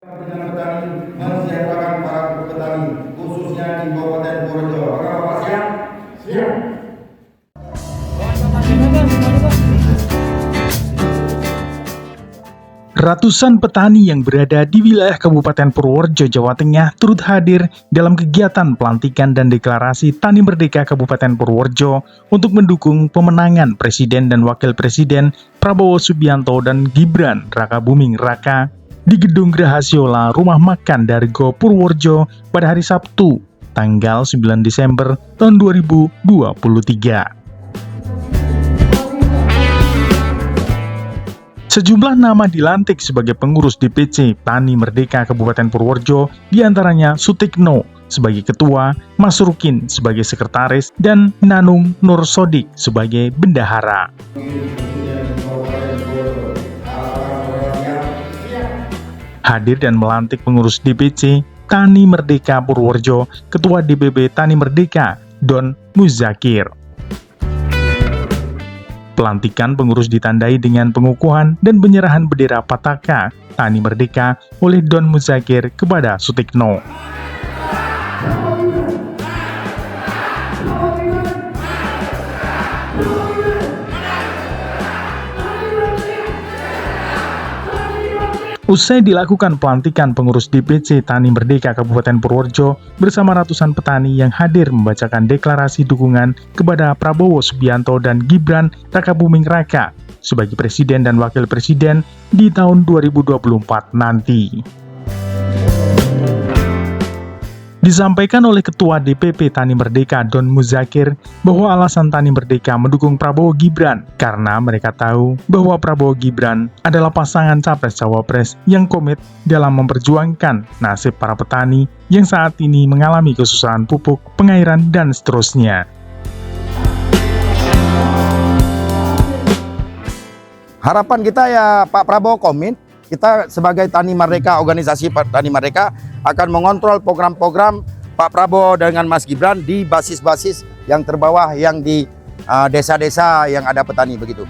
Dengan petani mensejahterakan para petani khususnya di Kabupaten Purworejo. Apakah Bapak siap? Siap. Ratusan petani yang berada di wilayah Kabupaten Purworejo, Jawa Tengah turut hadir dalam kegiatan pelantikan dan deklarasi Tani Merdeka Kabupaten Purworejo untuk mendukung pemenangan Presiden dan Wakil Presiden Prabowo Subianto dan Gibran Rakabuming Raka di Gedung Grahasiola Rumah Makan Dargo Purworejo pada hari Sabtu, tanggal 9 Desember tahun 2023. Sejumlah nama dilantik sebagai pengurus DPC Tani Merdeka Kabupaten Purworejo, diantaranya Sutikno sebagai ketua, Mas Rukin sebagai sekretaris, dan Nanung Nur Sodik sebagai bendahara. Hadir dan melantik pengurus DPC Tani Merdeka Purworejo, Ketua DPP Tani Merdeka Don Muzakir. Pelantikan pengurus ditandai dengan pengukuhan dan penyerahan bendera Pataka Tani Merdeka oleh Don Muzakir kepada Sutikno. Usai dilakukan pelantikan pengurus DPC Tani Merdeka Kabupaten Purworejo bersama ratusan petani yang hadir membacakan deklarasi dukungan kepada Prabowo Subianto dan Gibran Rakabuming Raka sebagai Presiden dan Wakil Presiden di tahun 2024 nanti. Disampaikan oleh Ketua DPP Tani Merdeka Don Muzakir bahwa alasan Tani Merdeka mendukung Prabowo Gibran karena mereka tahu bahwa Prabowo Gibran adalah pasangan Capres-Cawapres yang komit dalam memperjuangkan nasib para petani yang saat ini mengalami kesusahan pupuk, pengairan, dan seterusnya. Harapan kita ya Pak Prabowo komit, kita sebagai Tani Merdeka, organisasi Tani Merdeka akan mengontrol program-program Pak Prabowo dengan Mas Gibran di basis-basis yang terbawah, yang di desa-desa yang ada petani begitu.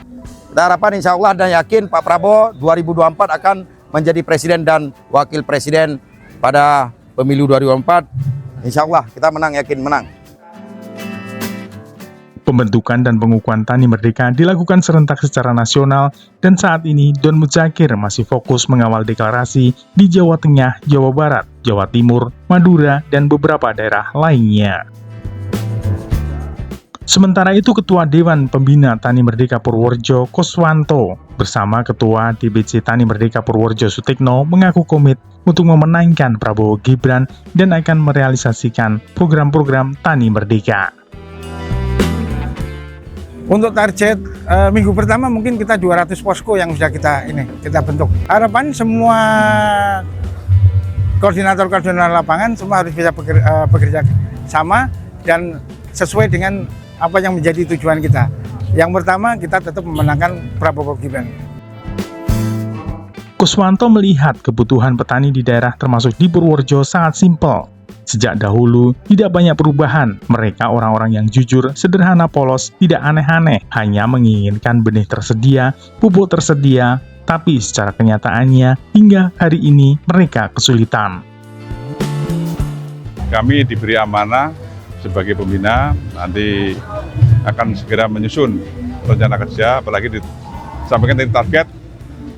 Kita harapan insya Allah dan yakin Pak Prabowo 2024 akan menjadi Presiden dan Wakil Presiden pada pemilu 2024. Insya Allah kita menang, yakin menang. Pembentukan dan pengukuhan Tani Merdeka dilakukan serentak secara nasional dan saat ini Don Muzakir masih fokus mengawal deklarasi di Jawa Tengah, Jawa Barat, Jawa Timur, Madura, dan beberapa daerah lainnya. Sementara itu Ketua Dewan Pembina Tani Merdeka Purworejo Koswanto bersama Ketua DPC Tani Merdeka Purworejo Sutikno mengaku komit untuk memenangkan Prabowo Gibran dan akan merealisasikan program-program Tani Merdeka. Untuk target minggu pertama mungkin kita 200 posko yang sudah kita bentuk. Harapan semua koordinator-koordinator lapangan semua harus bisa bekerja sama dan sesuai dengan apa yang menjadi tujuan kita. Yang pertama kita tetap memenangkan Prabowo Gibran. Kuswanto melihat kebutuhan petani di daerah termasuk di Purworejo sangat simpel. Sejak dahulu, tidak banyak perubahan. Mereka orang-orang yang jujur, sederhana, polos, tidak aneh-aneh, hanya menginginkan benih tersedia, pupuk tersedia, tapi secara kenyataannya, hingga hari ini mereka kesulitan. Kami diberi amanah sebagai pembina, nanti akan segera menyusun rencana kerja, apalagi disampaikan dari target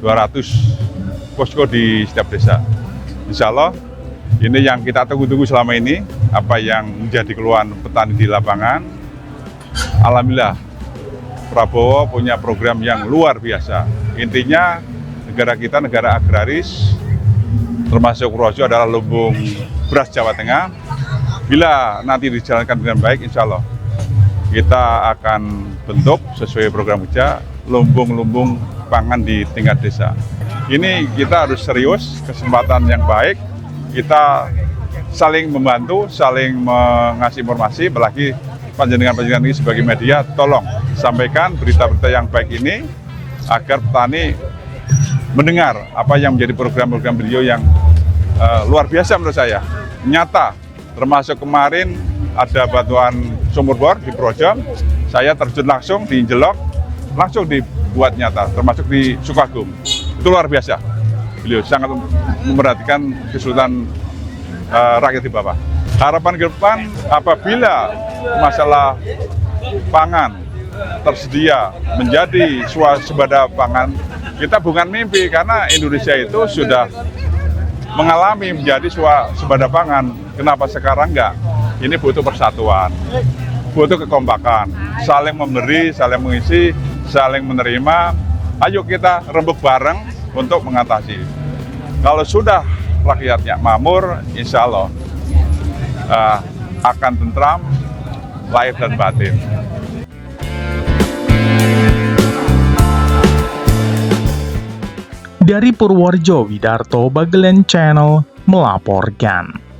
200 posko di setiap desa. Insya Allah, ini yang kita tunggu-tunggu selama ini, apa yang menjadi keluhan petani di lapangan. Alhamdulillah, Prabowo punya program yang luar biasa. Intinya, negara kita negara agraris, termasuk Purworejo adalah lumbung beras Jawa Tengah. Bila nanti dijalankan dengan baik, insya Allah, kita akan bentuk sesuai program kerja lumbung-lumbung pangan di tingkat desa. Ini kita harus serius, kesempatan yang baik. Kita saling membantu, saling mengasih informasi, apalagi panjenengan-panjenengan ini sebagai media, tolong sampaikan berita-berita yang baik ini agar petani mendengar apa yang menjadi program-program beliau yang luar biasa menurut saya, nyata. Termasuk kemarin ada bantuan sumur bor di Purworejo, saya terjun langsung di Jelok, langsung dibuat nyata, termasuk di Sukagum. Itu luar biasa. beliau sangat memperhatikan kesulitan rakyat di bawah. Harapan ke depan apabila masalah pangan tersedia menjadi swasembada pangan, kita bukan mimpi karena Indonesia itu sudah mengalami menjadi swasembada pangan. Kenapa sekarang enggak? Ini butuh persatuan, butuh kekompakan, saling memberi, saling mengisi, saling menerima. Ayo kita rembuk bareng untuk mengatasi. Kalau sudah rakyatnya makmur, insya Allah akan tentram, lahir dan batin. Dari Purworejo, Widarto Bagelen Channel melaporkan.